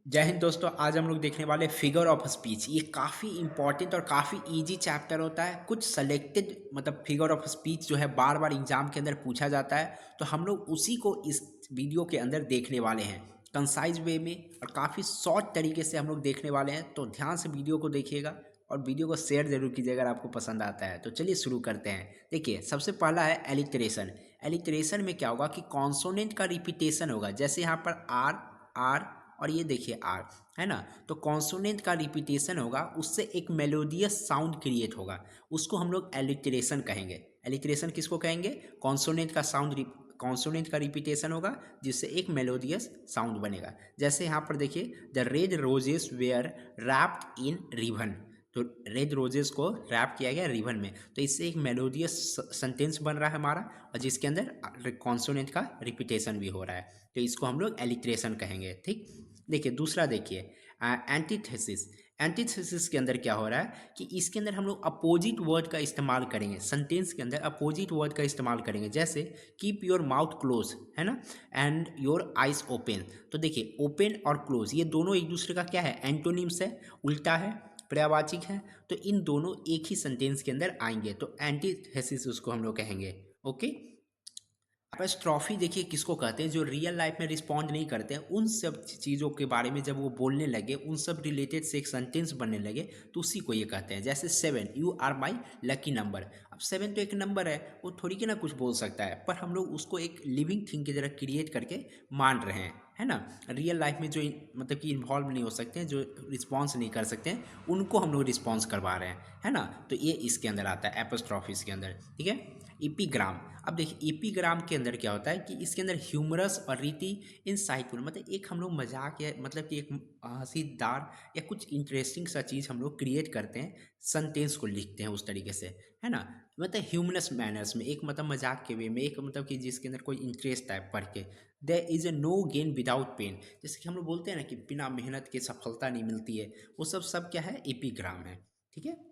जय हिंद दोस्तों। आज हम लोग देखने वाले फिगर ऑफ स्पीच। ये काफ़ी इंपॉर्टेंट और काफ़ी इजी चैप्टर होता है। कुछ सेलेक्टेड मतलब फिगर ऑफ स्पीच जो है बार बार एग्जाम के अंदर पूछा जाता है, तो हम लोग उसी को इस वीडियो के अंदर देखने वाले हैं कंसाइज वे में और काफ़ी शॉर्ट तरीके से हम लोग देखने वाले हैं। तो ध्यान से वीडियो को देखिएगा और वीडियो को शेयर जरूर कीजिएगा अगर आपको पसंद आता है। तो चलिए शुरू करते हैं। देखिए, सबसे पहला है एलिट्रेशन। एलिट्रेशन में क्या होगा कि कॉन्सोनेंट का रिपीटेशन होगा। जैसे यहाँ पर आर आर और ये देखिए आर, है ना। तो कॉन्सोनेंट का रिपीटेशन होगा, उससे एक मेलोडियस साउंड क्रिएट होगा, उसको हम लोग एलिट्रेशन कहेंगे। एलिट्रेशन किसको कहेंगे? कॉन्सोनेंट का साउंड, कॉन्सोनेंट का रिपीटेशन होगा जिससे एक मेलोडियस साउंड बनेगा। जैसे यहाँ पर देखिए, the red roses were wrapped in ribbon. तो रेड रोजेस को रैप किया गया रिबन में, तो इससे एक मेलोडियस सेंटेंस बन रहा है हमारा, और जिसके अंदर कॉन्सोनेंट का रिपीटेशन भी हो रहा है। तो इसको हम लोग एलिट्रेशन कहेंगे। ठीक। देखिए दूसरा, देखिए एंटीथेसिस। एंटीथेसिस के अंदर क्या हो रहा है कि इसके अंदर हम लोग अपोजिट वर्ड का इस्तेमाल करेंगे। सेंटेंस के अंदर अपोजिट वर्ड का इस्तेमाल करेंगे। जैसे कीप योर माउथ क्लोज, है ना, एंड योर आइज ओपन। तो देखिए ओपन और क्लोज ये दोनों एक दूसरे का क्या है? एंटोनिम्स है, उल्टा है, पर्यायवाची है। तो इन दोनों एक ही सेंटेंस के अंदर आएंगे, तो एंटीथेसिस उसको हम लोग कहेंगे। ओके। एपस्ट्रॉफी देखिए किसको कहते हैं? जो रियल लाइफ में रिस्पॉन्ड नहीं करते हैं, उन सब चीज़ों के बारे में जब वो बोलने लगे, उन सब रिलेटेड से एक सेंटेंस बनने लगे, तो उसी को ये कहते हैं। जैसे 7, you are my lucky number. अब 7 तो एक नंबर है, वो थोड़ी के ना कुछ बोल सकता है, पर हम लोग उसको एक लिविंग थिंग की तरह क्रिएट करके मान रहे हैं, है ना। रियल लाइफ में जो मतलब कि इन्वॉल्व नहीं हो सकते हैं, जो रिस्पॉन्स नहीं कर सकते हैं, उनको हम लोग रिस्पॉन्स करवा रहे हैं, है ना। तो ये इसके अंदर आता है, एपस्ट्रॉफिस के अंदर। ठीक है। इपीग्राम। अब देखिए इपीग्राम के अंदर क्या होता है कि इसके अंदर ह्यूमरस और रीति इंसाइटफुल, मतलब एक हम लोग मजाक या मतलब कि एक हंसीदार या कुछ इंटरेस्टिंग सा चीज़ हम लोग क्रिएट करते हैं, सेंटेंस को लिखते हैं उस तरीके से, है ना। मतलब ह्यूमनस मैनर्स में, एक मतलब मजाक के वे में, एक मतलब कि जिसके अंदर कोई इंटरेस्ट है पढ़ के। There is a no gain without pain. जैसे कि हम लोग बोलते हैं ना कि बिना मेहनत के सफलता नहीं मिलती है, वो सब क्या है? एपिग्राम है। ठीक है।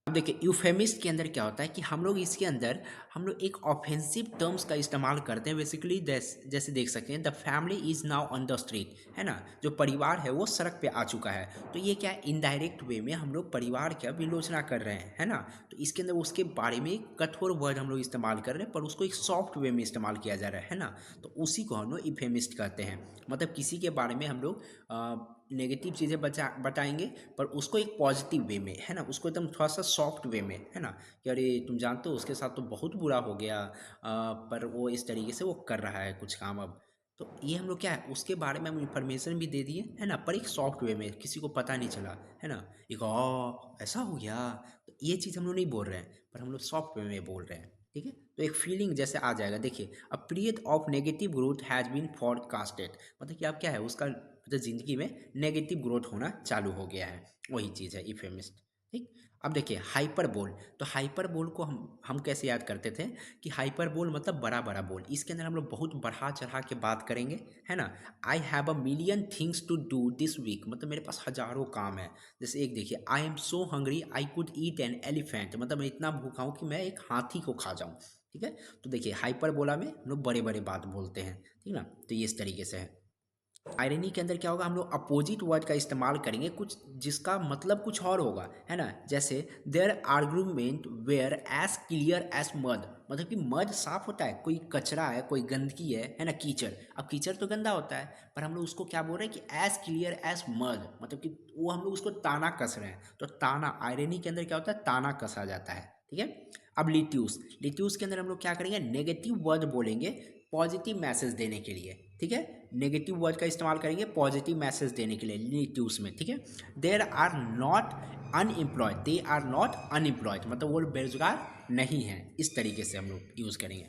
अब देखिए यूफेमिस्ट के अंदर क्या होता है कि हम लोग इसके अंदर हम लोग एक ऑफेंसिव टर्म्स का इस्तेमाल करते हैं। बेसिकली जैसे देख सकते हैं, the family is now on the street, है ना। जो परिवार है वो सड़क पे आ चुका है। तो ये क्या है? इनडायरेक्ट वे में हम लोग परिवार की विलोचना कर रहे हैं, है ना। तो इसके अंदर उसके बारे में एक कठोर वर्ड हम लोग इस्तेमाल कर रहे हैं, पर उसको एक सॉफ्ट वे में इस्तेमाल किया जा रहा है ना। तो उसी को हम लोग इफेमिस्ट कहते हैं। मतलब किसी के बारे में हम लोग नेगेटिव चीज़ें बताएंगे, पर उसको एक पॉजिटिव वे में, है ना, उसको एकदम थोड़ा सा सॉफ्ट वे में, है ना, कि अरे तुम जानते हो उसके साथ तो बहुत बुरा हो गया, पर वो इस तरीके से वो कर रहा है कुछ काम अब। तो ये हम लोग क्या है, उसके बारे में हम इंफॉर्मेशन भी दे दिए, है ना, पर एक सॉफ्ट वे में, किसी को पता नहीं चला, है ना। एक ऐसा हो गया, तो ये चीज़ हम लोग नहीं बोल रहे हैं, पर हम लोग सॉफ्ट वे में बोल रहे हैं। ठीक है। तो एक फीलिंग जैसे आ जाएगा। देखिए, a period of negative growth has been forecasted. मतलब कि अब क्या है, उसका मतलब ज़िंदगी में नेगेटिव ग्रोथ होना चालू हो गया है, वही चीज़ है इफेमिस्ट। ठीक। अब देखिए हाइपरबोल। तो हाइपरबोल को हम कैसे याद करते थे कि हाइपरबोल मतलब बड़ा बड़ा बोल। इसके अंदर हम लोग बहुत बढ़ा चढ़ा के बात करेंगे, है ना। I have a million things to do this week, मतलब मेरे पास हजारों काम है। जैसे एक देखिए, I am so hungry I could eat an elephant, मतलब मैं इतना भूखा हूँ कि मैं एक हाथी को खा जाऊँ। ठीक है। तो देखिए हाइपरबोला में हम लोग बड़े बड़े बात बोलते हैं, ठीक ना। तो ये इस तरीके से है। आयरनी के अंदर क्या होगा, हम लोग अपोजिट वर्ड का इस्तेमाल करेंगे, कुछ जिसका मतलब कुछ और होगा, है ना। जैसे there argument where as clear as mud. मतलब कि मड साफ होता है, कोई कचरा है, कोई गंदगी है ना, कीचड़। अब कीचड़ तो गंदा होता है, पर हम लोग उसको क्या बोल रहे हैं कि एज क्लियर एज मड, मतलब कि वो हम लोग उसको ताना कस रहे हैं। तो ताना, आयरनी के अंदर क्या होता है? ताना कसा जाता है। ठीक है। अब लिट्यूस। लिट्यूस के अंदर हम लोग क्या करेंगे? नेगेटिव वर्ड बोलेंगे पॉजिटिव मैसेज देने के लिए। ठीक है। नेगेटिव वर्ड का इस्तेमाल करेंगे पॉजिटिव मैसेज देने के लिए नेगेटिव्स में। ठीक है। There are not unemployed, they are not unemployed, मतलब वो बेरोजगार नहीं है, इस तरीके से हम लोग यूज़ करेंगे।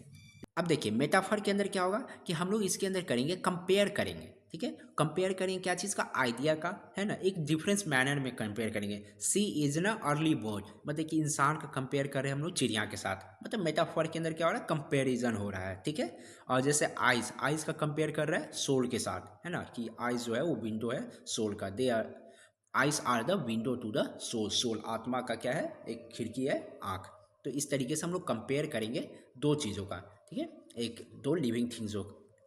अब देखिए मेटाफर के अंदर क्या होगा कि हम लोग इसके अंदर करेंगे कंपेयर करेंगे। ठीक है। कंपेयर करेंगे क्या चीज़ का? आइडिया का, है ना, एक डिफरेंस मैनर में कंपेयर करेंगे। सी इज ना अर्ली बर्ड, मतलब कि इंसान का कंपेयर कर रहे हैं हम लोग चिड़िया के साथ। मतलब मेटाफर के अंदर क्या हो रहा है? कंपेरिजन हो रहा है। ठीक है। और जैसे आइज, आइज का कंपेयर कर रहा है सोल के साथ, है ना, कि आइज जो है वो विंडो है सोल का। They are eyes are the window to the soul. Soul आत्मा का क्या है? एक खिड़की है, आँख। तो इस तरीके से हम लोग कंपेयर करेंगे दो चीज़ों का। ठीक है। एक दो लिविंग थिंग्स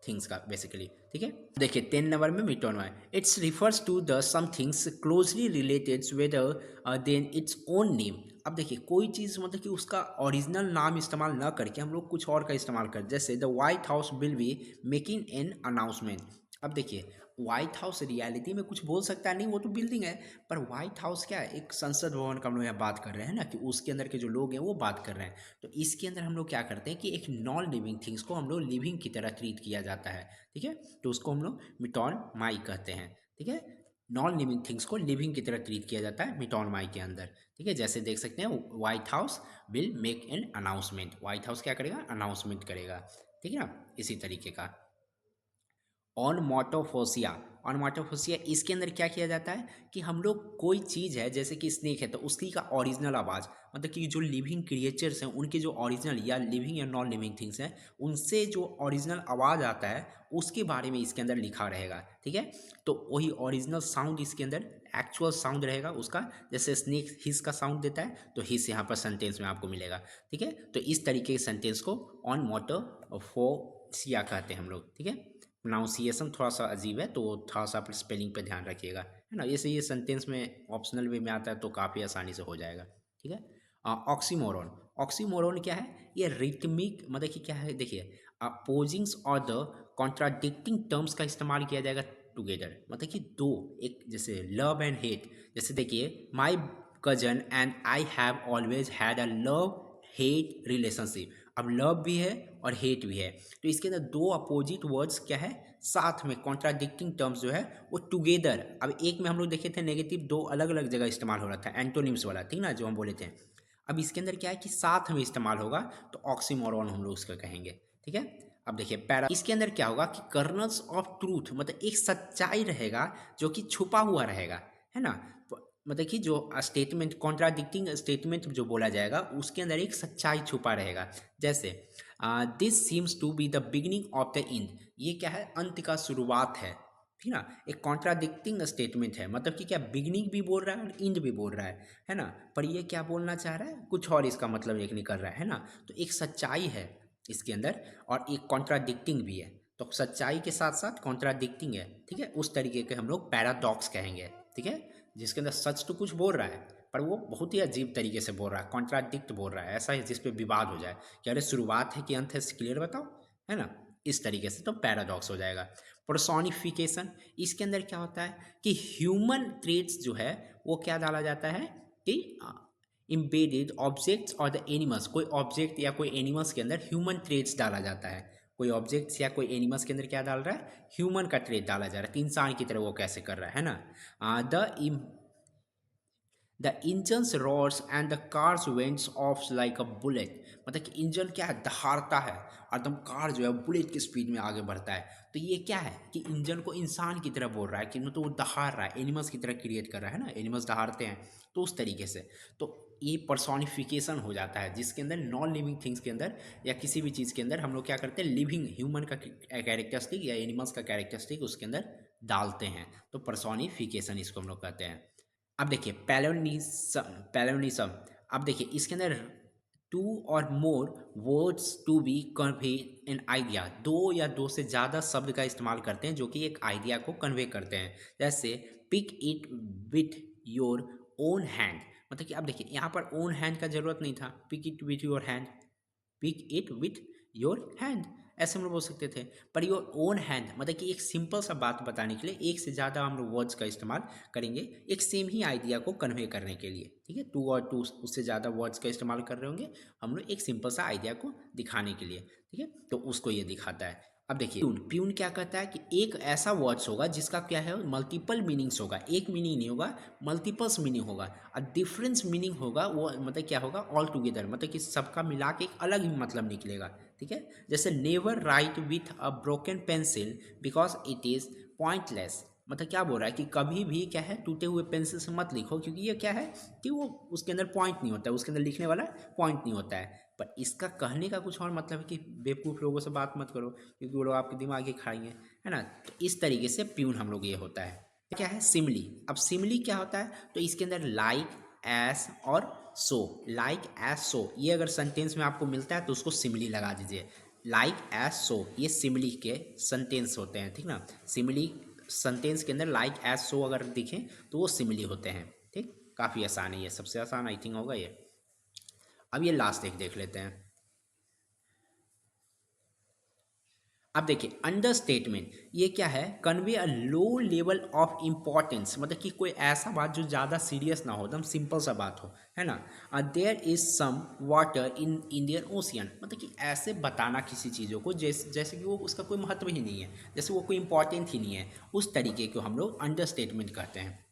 थिंग्स का बेसिकली, ठीक है। देखिए 10 नंबर में मिटोनवा है, it's refers to the some things closely related whether then it's own name. अब देखिए कोई चीज़ मतलब कि उसका ओरिजिनल नाम इस्तेमाल ना करके हम लोग कुछ और का इस्तेमाल कर, जैसे the white house will be making an announcement. अब देखिए व्हाइट हाउस रियलिटी में कुछ बोल सकता है नहीं, वो तो बिल्डिंग है, पर व्हाइट हाउस क्या है, एक संसद भवन का हम लोग यहाँ बात कर रहे हैं ना, कि उसके अंदर के जो लोग हैं वो बात कर रहे हैं। तो इसके अंदर हम लोग क्या करते हैं कि एक नॉन लिविंग थिंग्स को हम लोग लिविंग की तरह ट्रीट किया जाता है, ठीक है। तो उसको हम लोग मिटॉन माई कहते हैं, ठीक है। नॉन लिविंग थिंग्स को लिविंग की तरह ट्रीट किया जाता है मिटॉन माई के अंदर, ठीक है। जैसे देख सकते हैं white house will make an announcement, white house क्या करेगा, अनाउंसमेंट करेगा, ठीक है ना, इसी तरीके का। ऑनमोटोफोसिया, ऑनमोटोफोसिया इसके अंदर क्या किया जाता है कि हम लोग कोई चीज़ है जैसे कि स्नेक है तो उसकी का ओरिजिनल आवाज़, मतलब कि जो लिविंग क्रिएचर्स हैं उनके जो ओरिजिनल या लिविंग या नॉन लिविंग थिंग्स हैं उनसे जो ओरिजिनल आवाज़ आता है उसके बारे में इसके अंदर लिखा रहेगा, ठीक है। तो वही ओरिजिनल साउंड इसके अंदर एक्चुअल साउंड रहेगा उसका, जैसे स्नेक हिस का साउंड देता है तो हिस यहाँ पर सेंटेंस में आपको मिलेगा, ठीक है। तो इस तरीके के सेंटेंस को ऑनमोटोफोसिया कहते हैं हम लोग, ठीक है। प्रोनाउंसिएशन थोड़ा सा अजीब है तो थोड़ा सा आप स्पेलिंग पे ध्यान रखिएगा, है ना। जैसे ये सेंटेंस में ऑप्शनल वे में आता है तो काफ़ी आसानी से हो जाएगा, ठीक है। ऑक्सीमोरॉन, ऑक्सीमोरॉन क्या है, ये रिथमिक मतलब कि क्या है, देखिए अपोजिंग्स और द कॉन्ट्राडिक्टिंग टर्म्स का इस्तेमाल किया जाएगा टुगेदर, मतलब कि दो, एक जैसे लव एंड हेट, जैसे देखिए my cousin and I have always had a love hate relationship. अब लव भी है और हेट भी है, तो इसके अंदर दो अपोजिट वर्ड्स क्या है, साथ में कॉन्ट्राडिक्टिंग टर्म्स जो है वो टुगेदर। अब एक में हम लोग देखे थे नेगेटिव दो अलग अलग जगह इस्तेमाल हो रहा था, एंटोनिम्स वाला, ठीक ना, जो हम बोले थे। अब इसके अंदर क्या है कि साथ में इस्तेमाल होगा तो ऑक्सीमोरॉन हम लोग इसका कहेंगे, ठीक है। अब देखिए पैरा, इसके अंदर क्या होगा कि कर्नल्स ऑफ ट्रूथ, मतलब एक सच्चाई रहेगा जो कि छुपा हुआ रहेगा, है ना। मतलब कि जो स्टेटमेंट कॉन्ट्राडिक्टिंग स्टेटमेंट जो बोला जाएगा उसके अंदर एक सच्चाई छुपा रहेगा, जैसे this seems to be the beginning of the end, ये क्या है, अंत का शुरुआत है, ठीक ना। एक कॉन्ट्राडिक्टिंग स्टेटमेंट है, मतलब कि क्या बिगिनिंग भी बोल रहा है और एंड भी बोल रहा है ना। पर ये क्या बोलना चाह रहा है, कुछ और इसका मतलब एक निकल रहा है ना। तो एक सच्चाई है इसके अंदर और एक कॉन्ट्राडिक्टिंग भी है, तो सच्चाई के साथ साथ कॉन्ट्राडिक्टिंग है, ठीक है। उस तरीके के हम लोग पैराडॉक्स कहेंगे, ठीक है। जिसके अंदर सच तो कुछ बोल रहा है पर वो बहुत ही अजीब तरीके से बोल रहा है, कॉन्ट्राडिक्ट बोल रहा है, ऐसा है जिस पे विवाद हो जाए कि अरे शुरुआत है कि अंत है, क्लियर बताओ, है ना। इस तरीके से तो पैराडॉक्स हो जाएगा। पर्सोनिफिकेशन, इसके अंदर क्या होता है कि ह्यूमन ट्रेट्स जो है वो क्या डाला जाता है कि इम्बेडेड ऑब्जेक्ट्स और द एनिमल्स, कोई ऑब्जेक्ट या कोई एनिमल्स के अंदर ह्यूमन ट्रेट्स डाला जाता है, कोई ऑब्जेक्ट्स या कोई एनिमल्स के अंदर क्या डाल रहा है, ह्यूमन का ट्रेट डाला जा रहा है, कि इंसान की तरह वो कैसे कर रहा है ना। The engines roars and the cars vents of like a bullet, मतलब कि इंजन क्या है, दहाड़ता है और एकदम कार जो है बुलेट की स्पीड में आगे बढ़ता है। तो ये क्या है कि इंजन को इंसान की तरह बोल रहा है कि मतलब वो दहाड़ रहा है, एनिमल्स की तरह क्रिएट कर रहा है ना, एनिमल्स दहाड़ते हैं तो उस तरीके से। तो ये पर्सोनिफिकेशन हो जाता है जिसके अंदर नॉन लिविंग थिंग्स के अंदर या किसी भी चीज़ के अंदर हम लोग क्या करते हैं, लिविंग ह्यूमन का कैरेक्टरिस्टिक या एनिमल्स का कैरेक्टरिस्टिक उसके अंदर डालते हैं, तो पर्सोनिफिकेशन इसको हम लोग कहते हैं। अब देखिए पैलोनिज्म, अब देखिए इसके अंदर टू और more words to be convey an idea, दो या दो से ज़्यादा शब्द का इस्तेमाल करते हैं जो कि एक आइडिया को कन्वे करते हैं, जैसे pick it with your own hand, मतलब कि अब देखिए यहाँ पर ओन हैंड का जरूरत नहीं था, pick it with your hand, pick it with your hand, ऐसे हम लोग बोल सकते थे। पर योर ओन हैंड मतलब कि एक सिंपल सा बात बताने के लिए एक से ज़्यादा हम लोग वर्ड्स का इस्तेमाल करेंगे एक सेम ही आइडिया को कन्वे करने के लिए, ठीक है। टू और टू उससे ज़्यादा वर्ड्स का इस्तेमाल कर रहे होंगे हम लोग एक सिंपल सा आइडिया को दिखाने के लिए, ठीक है। तो उसको ये दिखाता है। अब देखिए प्यून, प्यून क्या कहता है कि एक ऐसा वर्ड्स होगा जिसका क्या है, मल्टीपल मीनिंग्स होगा, एक मीनिंग नहीं होगा, मल्टीपल्स मीनिंग होगा और डिफरेंस मीनिंग होगा, वो मतलब क्या होगा, ऑल टुगेदर, मतलब कि सबका मिला के एक अलग ही मतलब निकलेगा, ठीक है। जैसे never write with a broken pencil because it is pointless, मतलब क्या बोल रहा है कि कभी भी क्या है टूटे हुए पेंसिल से मत लिखो क्योंकि ये क्या है कि वो उसके अंदर पॉइंट नहीं होता है, उसके अंदर लिखने वाला पॉइंट नहीं होता है। पर इसका कहने का कुछ और मतलब है कि बेवकूफ़ लोगों से बात मत करो क्योंकि वो लोग आपके दिमाग ही खाएंगे, है ना। तो इस तरीके से प्यून हम लोग ये होता है। क्या है सिमली, अब सिमली क्या होता है, तो इसके अंदर लाइक एस और सो, लाइक एस सो, ये अगर सेंटेंस में आपको मिलता है तो उसको सिमली लगा दीजिए, लाइक एज सो, ये सिमिली के सेंटेंस होते हैं, ठीक ना। सिमिली सेंटेंस के अंदर लाइक एज सो अगर दिखें तो वो सिमिली होते हैं, ठीक। काफ़ी आसान है ये, सबसे आसान आई थिंक होगा ये। अब ये लास्ट एक देख लेते हैं। अब देखिए अंडर स्टेटमेंट, ये क्या है, convey a low level of importance, मतलब कि कोई ऐसा बात जो ज़्यादा सीरियस ना हो, एकदम सिंपल सा बात हो, है ना। There is some water in Indian Ocean, मतलब कि ऐसे बताना किसी चीज़ों को जैसे जैसे कि वो उसका कोई महत्व ही नहीं है, जैसे वो कोई इंपॉर्टेंट ही नहीं है, उस तरीके को हम लोग अंडर स्टेटमेंट कहते हैं।